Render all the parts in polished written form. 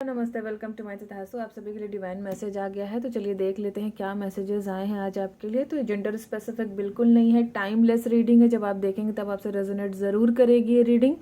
नमस्ते, welcome to my तथास्तु। आप सभी के लिए डिवाइन मैसेज आ गया है, तो चलिए देख लेते हैं क्या मैसेजेस आए हैं आज आपके लिए। तो ये जेंडर स्पेसिफिक बिल्कुल नहीं है, टाइमलेस रीडिंग है। जब आप देखेंगे तब आपसे रेजोनेट ज़रूर करेगी ये रीडिंग,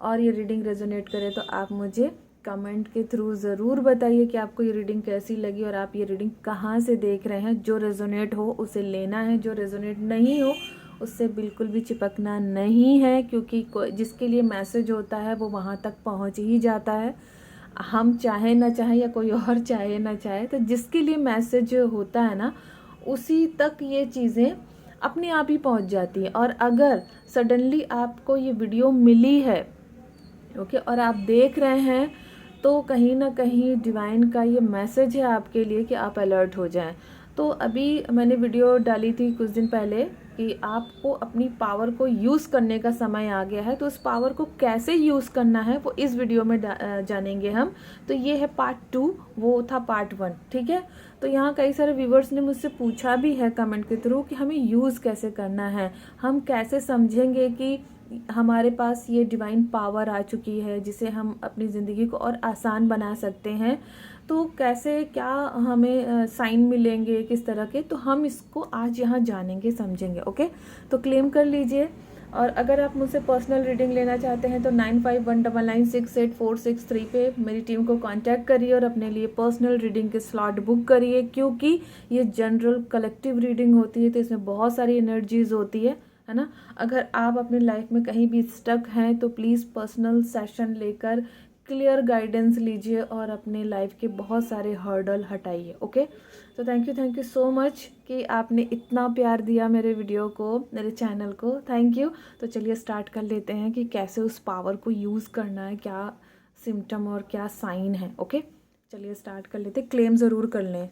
और ये रीडिंग रेजोनेट करे तो आप मुझे कमेंट के थ्रू ज़रूर बताइए कि आपको ये रीडिंग कैसी लगी और आप ये रीडिंग कहाँ से देख रहे हैं। जो रेजोनेट हो उसे लेना है, जो रेजोनेट नहीं हो उससे बिल्कुल भी चिपकना नहीं है, क्योंकि जिसके लिए मैसेज होता है वो वहाँ तक पहुँच ही जाता है। हम चाहे ना चाहे या कोई और चाहे ना चाहे, तो जिसके लिए मैसेज होता है ना उसी तक ये चीज़ें अपने आप ही पहुंच जाती हैं। और अगर सडनली आपको ये वीडियो मिली है, ओके, और आप देख रहे हैं, तो कहीं ना कहीं डिवाइन का ये मैसेज है आपके लिए कि आप अलर्ट हो जाएं। तो अभी मैंने वीडियो डाली थी कुछ दिन पहले कि आपको अपनी पावर को यूज़ करने का समय आ गया है। तो उस पावर को कैसे यूज़ करना है वो इस वीडियो में जानेंगे हम। तो ये है पार्ट 2, वो था पार्ट 1, ठीक है। तो यहाँ कई सारे व्यूवर्स ने मुझसे पूछा भी है कमेंट के थ्रू कि हमें यूज़ कैसे करना है, हम कैसे समझेंगे कि हमारे पास ये डिवाइन पावर आ चुकी है जिसे हम अपनी ज़िंदगी को और आसान बना सकते हैं। तो कैसे, क्या हमें साइन मिलेंगे, किस तरह के, तो हम इसको आज यहाँ जानेंगे, समझेंगे। ओके, तो क्लेम कर लीजिए। और अगर आप मुझसे पर्सनल रीडिंग लेना चाहते हैं तो 9519968463 पे मेरी टीम को कांटेक्ट करिए और अपने लिए पर्सनल रीडिंग के स्लॉट बुक करिए, क्योंकि ये जनरल कलेक्टिव रीडिंग होती है, तो इसमें बहुत सारी एनर्जीज होती है ना। अगर आप अपनी लाइफ में कहीं भी स्टक हैं तो प्लीज़ पर्सनल सेशन लेकर क्लियर गाइडेंस लीजिए और अपने लाइफ के बहुत सारे हर्डल हटाइए। ओके, तो थैंक यू सो मच कि आपने इतना प्यार दिया मेरे वीडियो को, मेरे चैनल को। Thank you. तो चलिए स्टार्ट कर लेते हैं कि कैसे उस पावर को यूज़ करना है, क्या सिम्टम और क्या साइन है। ओके, चलिए स्टार्ट कर लेते। क्लेम ज़रूर कर लें।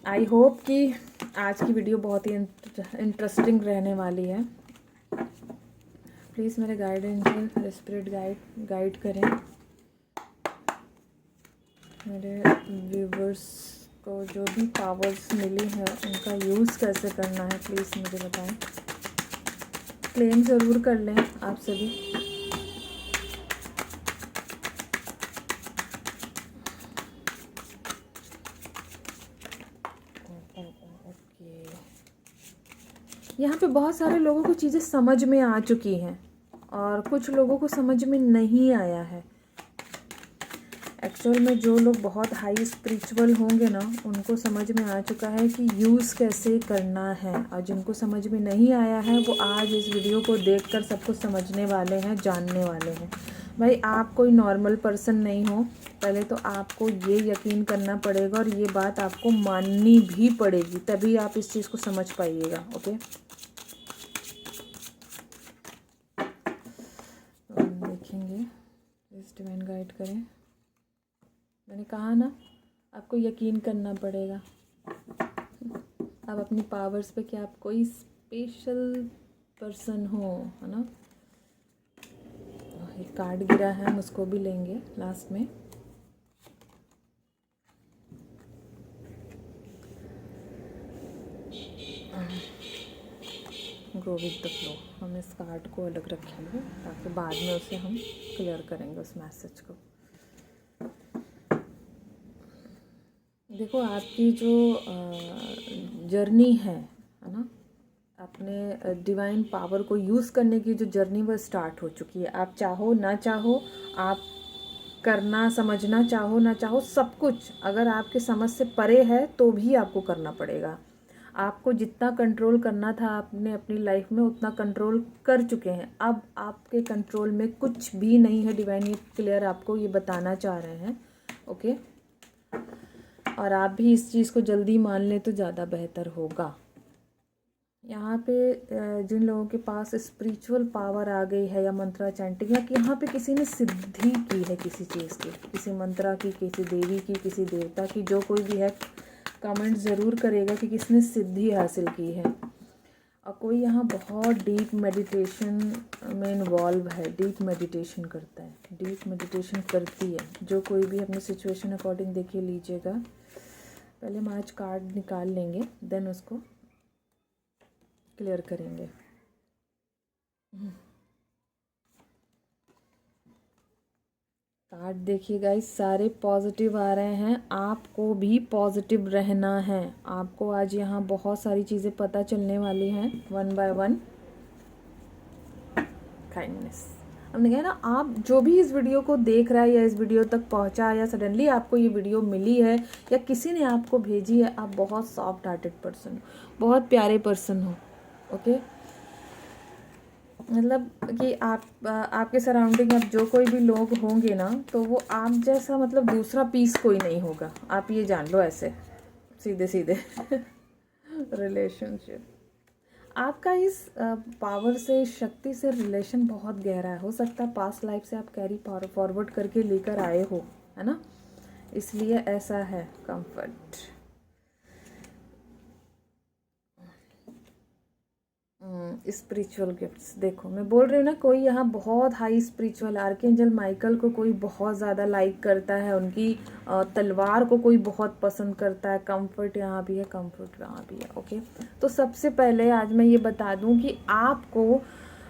आई होप कि आज की वीडियो बहुत ही इंटरेस्टिंग रहने वाली है। प्लीज़ मेरे गाइड एंजल स्पिरिट गाइड करें मेरे व्यूवर्स को। जो भी पावर्स मिली है उनका यूज़ कैसे करना है प्लीज़ मुझे बताएं। क्लेम ज़रूर कर लें आप सभी। यहाँ पे बहुत सारे लोगों को चीज़ें समझ में आ चुकी हैं और कुछ लोगों को समझ में नहीं आया है। एक्चुअल में जो लोग बहुत हाई स्पिरिचुअल होंगे ना, उनको समझ में आ चुका है कि यूज़ कैसे करना है, और जिनको समझ में नहीं आया है वो आज इस वीडियो को देखकर सब कुछ समझने वाले हैं, जानने वाले हैं। भाई, आप कोई नॉर्मल पर्सन नहीं हो। पहले तो आपको ये यकीन करना पड़ेगा और ये बात आपको माननी भी पड़ेगी, तभी आप इस चीज़ को समझ पाइएगा। ओके, देखेंगे, प्लीज़ डिवाइन गाइड करें। मैंने कहा ना, आपको यकीन करना पड़ेगा आप अपनी पावर्स पे, कि आप कोई स्पेशल पर्सन हो, है ना। एक कार्ड गिरा है, हम उसको भी लेंगे लास्ट में। Go with the flow. हम इस कार्ड को अलग रखेंगे ताकि बाद में उसे हम क्लियर करेंगे उस मैसेज को। देखो, आपकी जो जर्नी है ना, अपने डिवाइन पावर को यूज़ करने की जो जर्नी वो स्टार्ट हो चुकी है। आप चाहो ना चाहो, आप करना, समझना चाहो ना चाहो, सब कुछ अगर आपके समझ से परे है तो भी आपको करना पड़ेगा। आपको जितना कंट्रोल करना था आपने अपनी लाइफ में उतना कंट्रोल कर चुके हैं। अब आपके कंट्रोल में कुछ भी नहीं है। डिवाइन ये क्लियर आपको ये बताना चाह रहे हैं। ओके, और आप भी इस चीज़ को जल्दी मान लें तो ज़्यादा बेहतर होगा। यहाँ पे जिन लोगों के पास स्पिरिचुअल पावर आ गई है, या मंत्रा चैंटिंग, या कि यहाँ पे किसी ने सिद्धि की है किसी चीज़ की, किसी मंत्रा की, किसी देवी की, किसी देवता की, जो कोई भी है कमेंट ज़रूर करेगा कि किसने सिद्धि हासिल की है। और कोई यहाँ बहुत डीप मेडिटेशन में इन्वॉल्व है, डीप मेडिटेशन करता है, डीप मेडिटेशन करती है। जो कोई भी अपनी सिचुएशन अकॉर्डिंग देखिए लीजिएगा। पहले हम आज कार्ड निकाल लेंगे, देन उसको क्लियर कार्ड देखिए गाइस, सारे पॉजिटिव आ रहे हैं। आपको भी पॉजिटिव रहना है। आपको आज यहाँ बहुत सारी चीज़ें पता चलने वाली हैं, वन बाय वन। काइंडनेस, हमने कहा ना, आप जो भी इस वीडियो को देख रहा है या इस वीडियो तक पहुँचा या सडनली आपको ये वीडियो मिली है या किसी ने आपको भेजी है, आप बहुत सॉफ्ट हार्टेड पर्सन हो, बहुत प्यारे पर्सन हो। ओके, मतलब कि आपके सराउंडिंग अब जो कोई भी लोग होंगे ना, तो वो आप जैसा मतलब दूसरा पीस कोई नहीं होगा, आप ये जान लो ऐसे सीधे सीधे। रिलेशनशिप आपका इस पावर से, शक्ति से रिलेशन बहुत गहरा है। हो सकता है पास्ट लाइफ से आप कैरी फॉरवर्ड करके लेकर आए हो, है ना, इसलिए ऐसा है। Comfort, spiritual gifts. देखो मैं बोल रही हूँ ना, कोई यहाँ बहुत हाई स्पिरिचुअल, आर्कएंजल माइकल को कोई बहुत ज़्यादा लाइक करता है, उनकी तलवार को कोई बहुत पसंद करता है। कंफर्ट यहाँ भी है, कंफर्ट यहाँ भी है। ओके, तो सबसे पहले आज मैं ये बता दूँ कि आपको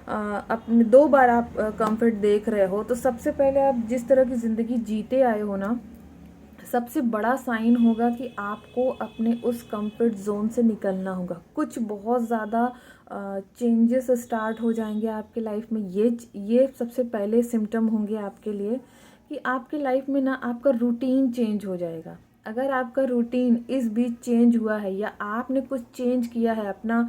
अपने 2 बार आप कंफर्ट देख रहे हो, तो सबसे पहले आप जिस तरह की ज़िंदगी जीते आए हो ना, सबसे बड़ा साइन होगा कि आपको अपने उस कंफर्ट जोन से निकलना होगा। कुछ बहुत ज़्यादा चेंजेस स्टार्ट हो जाएंगे आपके लाइफ में। ये सबसे पहले सिम्टम होंगे आपके लिए कि आपके लाइफ में ना आपका रूटीन चेंज हो जाएगा। अगर आपका रूटीन इस बीच चेंज हुआ है या आपने कुछ चेंज किया है, अपना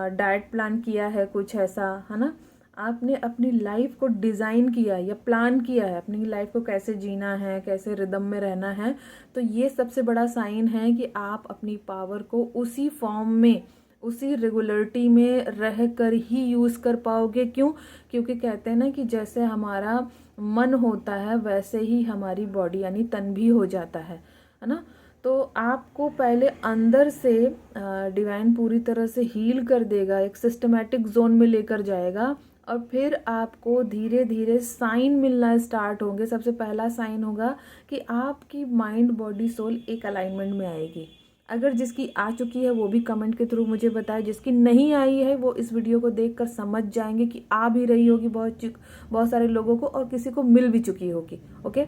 डाइट प्लान किया है, कुछ ऐसा है ना, आपने अपनी लाइफ को डिज़ाइन किया या प्लान किया है, अपनी लाइफ को कैसे जीना है, कैसे रिदम में रहना है, तो ये सबसे बड़ा साइन है कि आप अपनी पावर को उसी फॉर्म में, उसी रेगुलरिटी में रह कर ही यूज़ कर पाओगे। क्यों? क्योंकि कहते हैं ना कि जैसे हमारा मन होता है वैसे ही हमारी बॉडी यानी तन भी हो जाता है ना। तो आपको पहले अंदर से डिवाइन पूरी तरह से हील कर देगा, एक सिस्टमैटिक जोन में लेकर जाएगा, और फिर आपको धीरे धीरे साइन मिलना स्टार्ट होंगे। सबसे पहला साइन होगा कि आपकी माइंड बॉडी सोल एक अलाइनमेंट में आएगी। अगर जिसकी आ चुकी है वो भी कमेंट के थ्रू मुझे बताए, जिसकी नहीं आई है वो इस वीडियो को देखकर समझ जाएंगे कि आ भी रही होगी बहुत सारे लोगों को, और किसी को मिल भी चुकी होगी। ओके,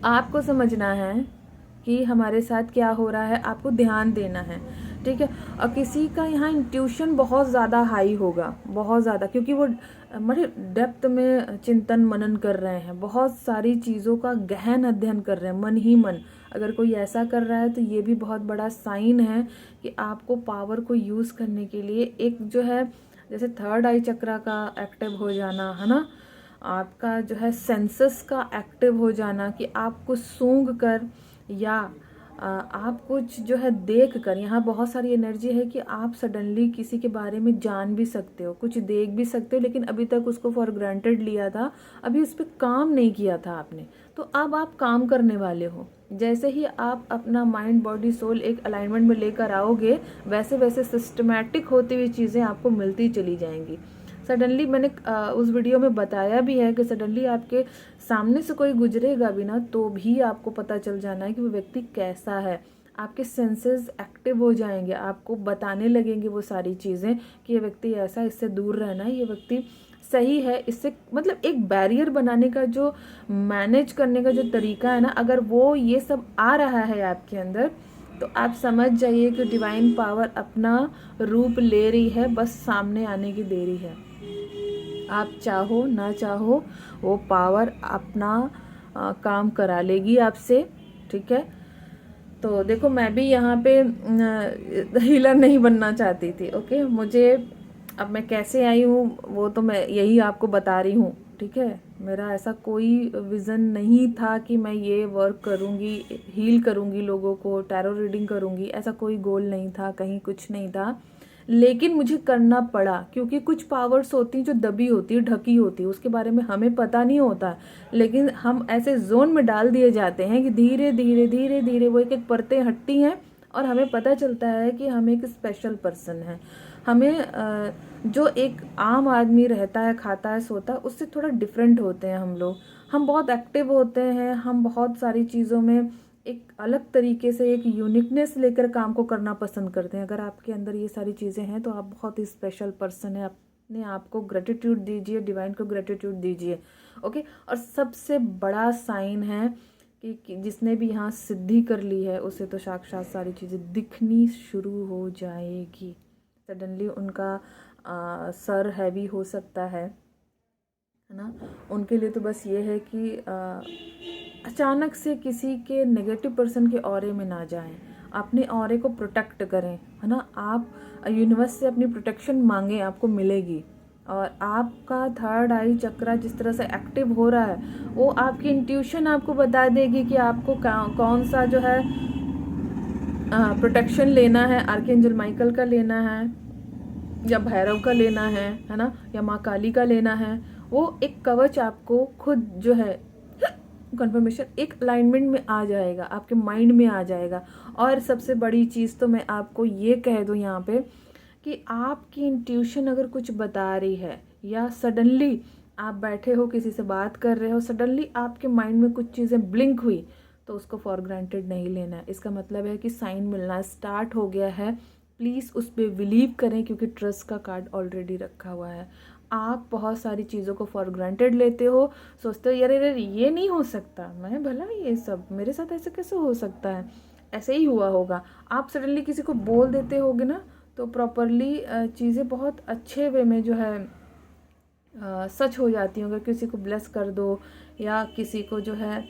आपको समझना है कि हमारे साथ क्या हो रहा है, आपको ध्यान देना है, ठीक है। और किसी का यहाँ इंट्यूशन बहुत ज़्यादा हाई होगा, बहुत ज़्यादा, क्योंकि वो बड़े डेप्थ में चिंतन मनन कर रहे हैं, बहुत सारी चीज़ों का गहन अध्ययन कर रहे हैं, मन ही मन। अगर कोई ऐसा कर रहा है तो ये भी बहुत बड़ा साइन है कि आपको पावर को यूज़ करने के लिए एक जो है, जैसे थर्ड आई चक्रा का एक्टिव हो जाना, है ना, आपका जो है सेंसस का एक्टिव हो जाना, कि आप कुछ सूंघ कर या आप कुछ जो है देख कर, यहाँ बहुत सारी एनर्जी है कि आप सडनली किसी के बारे में जान भी सकते हो, कुछ देख भी सकते हो, लेकिन अभी तक उसको फॉर ग्रांटेड लिया था, अभी उस पर काम नहीं किया था आपने, तो अब आप काम करने वाले हो। जैसे ही आप अपना माइंड बॉडी सोल एक अलाइनमेंट में लेकर आओगे, वैसे वैसे सिस्टमैटिक होती हुई चीज़ें आपको मिलती चली जाएंगी। सडनली मैंने उस वीडियो में बताया भी है कि सडनली आपके सामने से कोई गुजरेगा भी ना, तो भी आपको पता चल जाना है कि वो व्यक्ति कैसा है। आपके सेंसेस एक्टिव हो जाएंगे, आपको बताने लगेंगे वो सारी चीज़ें कि ये व्यक्ति ऐसा, इससे दूर रहना है, ये व्यक्ति सही है, इससे मतलब एक बैरियर बनाने का जो, मैनेज करने का जो तरीका है ना, अगर वो ये सब आ रहा है आपके अंदर, तो आप समझ जाइए कि डिवाइन पावर अपना रूप ले रही है, बस सामने आने की देरी है। आप चाहो ना चाहो वो पावर अपना काम करा लेगी आपसे, ठीक है। तो देखो मैं भी यहाँ पे हीलर नहीं बनना चाहती थी, ओके, मुझे अब मैं कैसे आई हूँ वो तो मैं यही आपको बता रही हूँ, ठीक है। मेरा ऐसा कोई विज़न नहीं था कि मैं ये वर्क करूँगी, हील करूँगी लोगों को, टैरो रीडिंग करूँगी, ऐसा कोई गोल नहीं था, कहीं कुछ नहीं था, लेकिन मुझे करना पड़ा क्योंकि कुछ पावर्स होती हैं जो दबी होती है, ढकी होती है, उसके बारे में हमें पता नहीं होता, लेकिन हम ऐसे जोन में डाल दिए जाते हैं कि धीरे धीरे धीरे धीरे वो एक एक परतें हटती हैं और हमें पता चलता है कि हम एक स्पेशल पर्सन हैं। हमें जो एक आम आदमी रहता है, खाता है, सोता है, उससे थोड़ा डिफरेंट होते हैं हम लोग। हम बहुत एक्टिव होते हैं, हम बहुत सारी चीज़ों में एक अलग तरीके से एक यूनिकनेस लेकर काम को करना पसंद करते हैं। अगर आपके अंदर ये सारी चीज़ें हैं तो आप बहुत ही स्पेशल पर्सन है, आप अपने आप को ग्रेटिट्यूड दीजिए, डिवाइन को ग्रेटिट्यूड दीजिए। ओके, और सबसे बड़ा साइन है कि जिसने भी यहाँ सिद्धि कर ली है उसे तो साक्षात सारी चीज़ें दिखनी शुरू हो जाएगी। सडनली उनका सर हैवी हो सकता है ना, उनके लिए तो बस ये है कि अचानक से किसी के नेगेटिव पर्सन के ऑरे में ना जाएं, अपने ऑरे को प्रोटेक्ट करें, है ना। आप यूनिवर्स से अपनी प्रोटेक्शन मांगें, आपको मिलेगी। और आपका थर्ड आई चक्रा जिस तरह से एक्टिव हो रहा है वो आपकी इंट्यूशन आपको बता देगी कि आपको कौन सा जो है प्रोटेक्शन लेना है, आर्कएंजल माइकल का लेना है या भैरव का लेना है ना, या माँ काली का लेना है। वो एक कवच आपको खुद जो है कंफर्मेशन एक अलाइनमेंट में आ जाएगा, आपके माइंड में आ जाएगा। और सबसे बड़ी चीज़ तो मैं आपको ये कह दूँ यहाँ पे कि आपकी इंट्यूशन अगर कुछ बता रही है या सडनली आप बैठे हो किसी से बात कर रहे हो, सडनली आपके माइंड में कुछ चीज़ें ब्लिंक हुई, तो उसको फॉर ग्रांटेड नहीं लेना है। इसका मतलब है कि साइन मिलना स्टार्ट हो गया है। प्लीज़ उस पर बिलीव करें, क्योंकि ट्रस्ट का कार्ड ऑलरेडी रखा हुआ है। आप बहुत सारी चीज़ों को फॉर ग्रांटेड लेते हो, सोचते हो यार यार ये नहीं हो सकता, मैं भला ये सब मेरे साथ ऐसे कैसे हो सकता है, ऐसे ही हुआ होगा। आप सडनली किसी को बोल देते होगे ना, तो प्रॉपरली चीज़ें बहुत अच्छे वे में जो है सच हो जाती होंगी। किसी को ब्लेस कर दो या किसी को जो है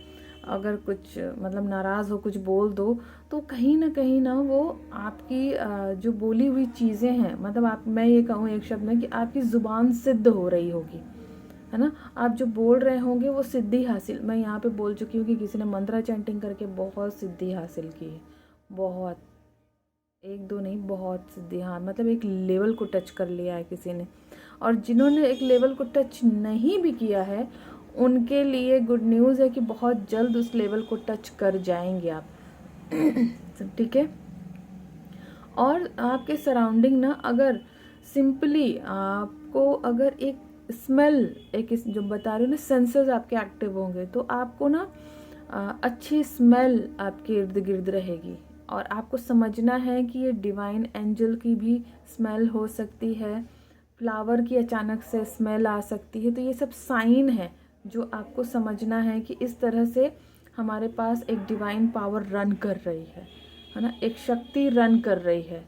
अगर कुछ मतलब नाराज़ हो कुछ बोल दो, तो कहीं ना वो आपकी जो बोली हुई चीज़ें हैं, मतलब आप, मैं ये कहूँ एक शब्द में कि आपकी ज़ुबान सिद्ध हो रही होगी, है ना। आप जो बोल रहे होंगे वो सिद्धि हासिल, मैं यहाँ पे बोल चुकी हूँ कि किसी ने मंत्रा चैंटिंग करके बहुत सिद्धि हासिल की है, बहुत, एक दो नहीं, बहुत सिद्धि, हाँ, मतलब एक लेवल को टच कर लिया है किसी ने। और जिन्होंने एक लेवल को टच नहीं भी किया है उनके लिए गुड न्यूज़ है कि बहुत जल्द उस लेवल को टच कर जाएंगे आप। ठीक है। और आपके सराउंडिंग ना, अगर सिंपली आपको अगर एक स्मेल, एक जो बता रही हूँ ना, सेंसेस आपके एक्टिव होंगे, तो आपको ना अच्छी स्मेल आपके इर्द गिर्द रहेगी। और आपको समझना है कि ये डिवाइन एंजल की भी स्मेल हो सकती है, फ्लावर की अचानक से स्मेल आ सकती है। तो ये सब साइन है जो आपको समझना है कि इस तरह से हमारे पास एक डिवाइन पावर रन कर रही है ना, एक शक्ति रन कर रही है।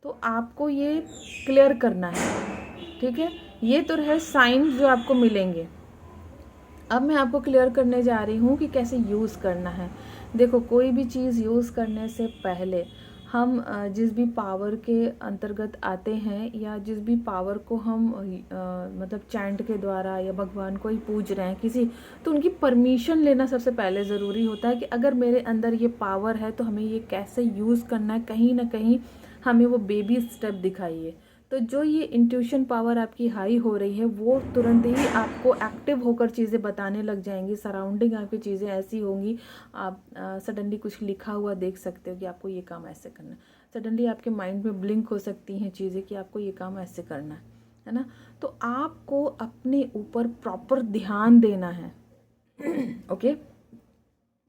तो आपको ये क्लियर करना है, ठीक है। ये तो रहे साइन जो आपको मिलेंगे। अब मैं आपको क्लियर करने जा रही हूँ कि कैसे यूज़ करना है। देखो, कोई भी चीज़ यूज़ करने से पहले हम जिस भी पावर के अंतर्गत आते हैं या जिस भी पावर को हम मतलब चैंट के द्वारा या भगवान को ही पूज रहे हैं किसी, तो उनकी परमिशन लेना सबसे पहले ज़रूरी होता है कि अगर मेरे अंदर ये पावर है तो हमें ये कैसे यूज़ करना है। कहीं ना कहीं हमें वो बेबी स्टेप दिखाइए। तो जो ये इंट्यूशन पावर आपकी हाई हो रही है वो तुरंत ही आपको एक्टिव होकर चीज़ें बताने लग जाएंगी। सराउंडिंग आपकी चीज़ें ऐसी होंगी, आप सडनली कुछ लिखा हुआ देख सकते हो कि आपको ये काम ऐसे करना है। सडनली आपके माइंड में ब्लिंक हो सकती हैं चीज़ें कि आपको ये काम ऐसे करना है ना। तो आपको अपने ऊपर प्रॉपर ध्यान देना है। ओके।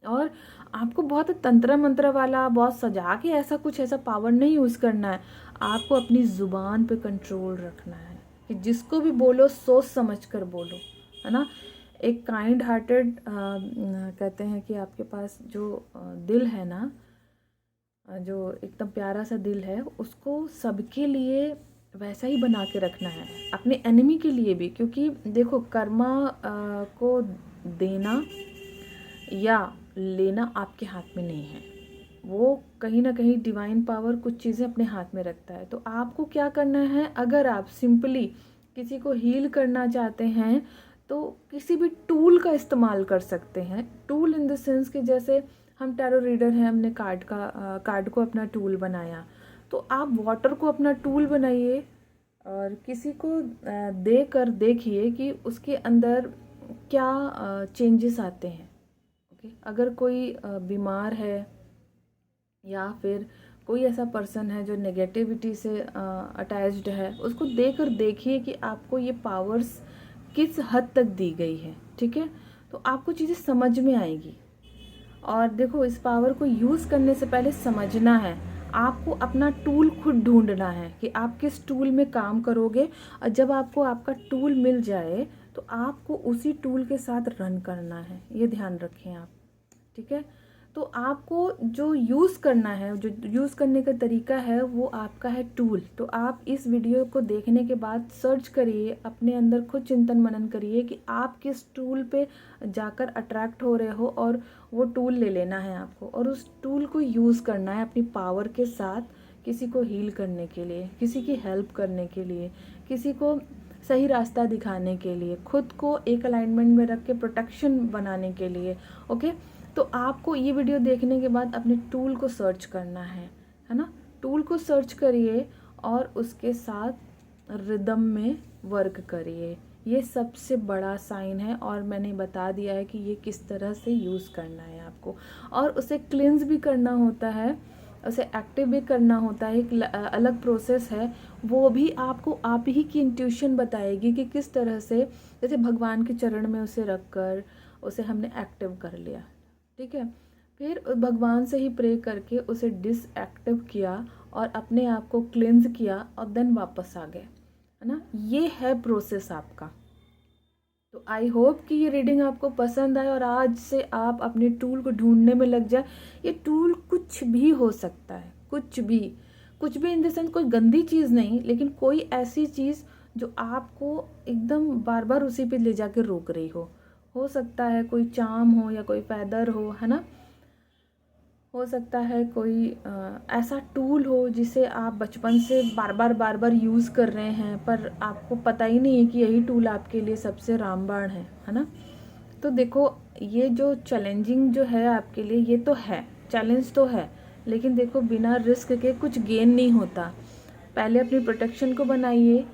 और आपको बहुत तंत्र मंत्र वाला, बहुत सजा के ऐसा पावर नहीं यूज़ करना है। आपको अपनी ज़ुबान पे कंट्रोल रखना है कि जिसको भी बोलो सोच समझ कर बोलो, है ना। एक काइंड हार्टेड कहते हैं कि आपके पास जो दिल है ना, जो एकदम प्यारा सा दिल है, उसको सबके लिए वैसा ही बना के रखना है, अपने एनिमी के लिए भी। क्योंकि देखो, कर्मा को देना या लेना आपके हाथ में नहीं है, वो कहीं ना कहीं डिवाइन पावर कुछ चीज़ें अपने हाथ में रखता है। तो आपको क्या करना है, अगर आप सिंपली किसी को हील करना चाहते हैं तो किसी भी टूल का इस्तेमाल कर सकते हैं। टूल इन द सेंस कि जैसे हम टैरो रीडर हैं, हमने कार्ड को अपना टूल बनाया, तो आप वाटर को अपना टूल बनाइए और किसी को दे कर देखिए कि उसके अंदर क्या चेंजेस आते हैं। ओके। अगर कोई बीमार है या फिर कोई ऐसा पर्सन है जो नेगेटिविटी से अटैच्ड है, उसको देकर देखिए कि आपको ये पावर्स किस हद तक दी गई है, ठीक है। तो आपको चीज़ें समझ में आएगी। और देखो, इस पावर को यूज़ करने से पहले समझना है। आपको अपना टूल खुद ढूंढना है कि आप किस टूल में काम करोगे, और जब आपको आपका टूल मिल जाए तो आपको उसी टूल के साथ रन करना है, ये ध्यान रखें आप, ठीक है। तो आपको जो यूज़ करना है, जो यूज़ करने का तरीका है वो आपका है टूल। तो आप इस वीडियो को देखने के बाद सर्च करिए, अपने अंदर खुद चिंतन मनन करिए कि आप किस टूल पे जाकर अट्रैक्ट हो रहे हो, और वो टूल ले लेना है आपको, और उस टूल को यूज़ करना है अपनी पावर के साथ, किसी को हील करने के लिए, किसी की हेल्प करने के लिए, किसी को सही रास्ता दिखाने के लिए, खुद को एक अलाइनमेंट में रख के प्रोटेक्शन बनाने के लिए। ओके, तो आपको ये वीडियो देखने के बाद अपने टूल को सर्च करना है ना। टूल को सर्च करिए और उसके साथ रिदम में वर्क करिए, ये सबसे बड़ा साइन है। और मैंने बता दिया है कि ये किस तरह से यूज़ करना है आपको, और उसे क्लिंज भी करना होता है, उसे एक्टिव भी करना होता है, एक अलग प्रोसेस है। वो भी आपको आप ही की इंट्यूशन बताएगी कि किस तरह से, जैसे भगवान के चरण में उसे रख कर उसे हमने एक्टिव कर लिया, ठीक है, फिर भगवान से ही प्रे करके उसे डिसएक्टिव किया और अपने आप को क्लिंज किया और देन वापस आ गए, है ना। ये है प्रोसेस आपका। तो आई होप कि ये रीडिंग आपको पसंद आए और आज से आप अपने टूल को ढूंढने में लग जाए। ये टूल कुछ भी हो सकता है, कुछ भी, कुछ भी इन द सेंस कोई गंदी चीज़ नहीं, लेकिन कोई ऐसी चीज़ जो आपको एकदम बार बार उसी पे ले जाके रोक रही हो सकता है कोई चार्म हो या कोई फैदर हो, है ना, हो सकता है कोई ऐसा टूल हो जिसे आप बचपन से बार बार यूज़ कर रहे हैं, पर आपको पता ही नहीं है कि यही टूल आपके लिए सबसे रामबाण है ना। तो देखो, ये जो चैलेंजिंग जो है आपके लिए, ये तो है, चैलेंज तो है, लेकिन देखो बिना रिस्क के कुछ गेन नहीं होता। पहले अपनी प्रोटेक्शन को बनाइए,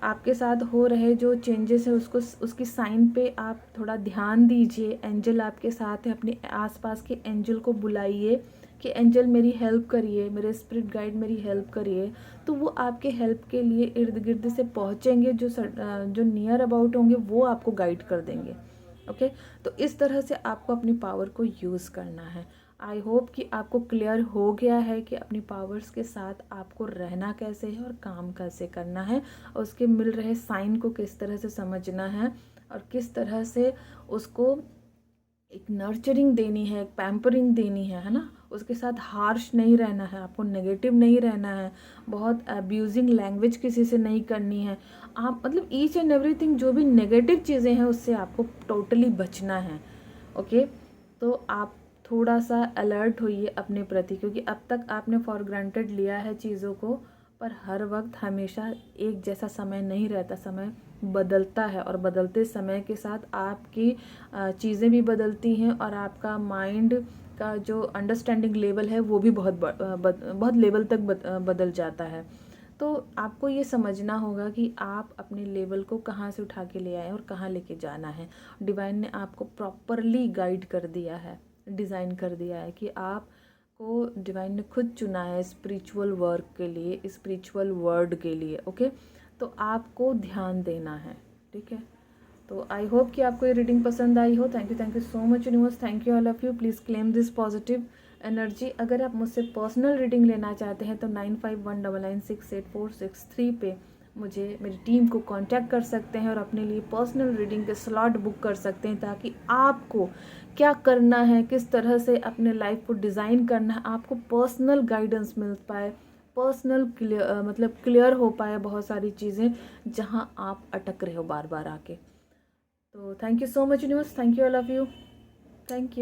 आपके साथ हो रहे जो चेंजेस है उसको, उसकी साइन पे आप थोड़ा ध्यान दीजिए। एंजल आपके साथ है, अपने आसपास के एंजल को बुलाइए कि एंजल मेरी हेल्प करिए, मेरे स्पिरिट गाइड मेरी हेल्प करिए। तो वो आपके हेल्प के लिए इर्द गिर्द से पहुँचेंगे, जो नियर अबाउट होंगे वो आपको गाइड कर देंगे। ओके, तो इस तरह से आपको अपनी पावर को यूज़ करना है। आई होप कि आपको क्लियर हो गया है कि अपनी पावर्स के साथ आपको रहना कैसे है और काम कैसे करना है, और उसके मिल रहे साइन को किस तरह से समझना है, और किस तरह से उसको एक नर्चरिंग देनी है, एक पैम्परिंग देनी है ना। उसके साथ हार्श नहीं रहना है, आपको नेगेटिव नहीं रहना है, बहुत अब्यूजिंग लैंग्वेज किसी से नहीं करनी है। आप मतलब ईच एंड एवरीथिंग जो भी नेगेटिव चीज़ें हैं उससे आपको टोटली बचना है। ओके, तो आप थोड़ा सा अलर्ट होइए अपने प्रति, क्योंकि अब तक आपने फॉर ग्रांटेड लिया है चीज़ों को, पर हर वक्त हमेशा एक जैसा समय नहीं रहता, समय बदलता है, और बदलते समय के साथ आपकी चीज़ें भी बदलती हैं, और आपका माइंड का जो अंडरस्टैंडिंग लेवल है वो भी बहुत लेवल तक बदल जाता है। तो आपको ये समझना होगा कि आप अपने लेवल को कहाँ से उठा के ले आए और कहाँ लेके जाना है। डिवाइन ने आपको प्रॉपरली गाइड कर दिया है, डिज़ाइन कर दिया है कि आपको डिवाइन ने खुद चुना है स्पिरिचुअल वर्क के लिए, स्पिरिचुअल वर्ड के लिए। ओके, तो आपको ध्यान देना है, ठीक है। तो आई होप कि आपको ये रीडिंग पसंद आई हो। Thank you so much universe, thank you all of you. Please claim this positive energy. अगर आप मुझसे पर्सनल रीडिंग लेना चाहते हैं तो 9519968463 पे मुझे, मेरी टीम को कांटेक्ट कर सकते हैं और अपने लिए पर्सनल रीडिंग के स्लॉट बुक कर सकते हैं, ताकि आपको क्या करना है, किस तरह से अपने लाइफ को डिज़ाइन करना है, आपको पर्सनल गाइडेंस मिल पाए, पर्सनल क्लियर हो पाए बहुत सारी चीज़ें जहां आप अटक रहे हो बार बार आके। तो thank you so much universe, thank you all of you, thank you.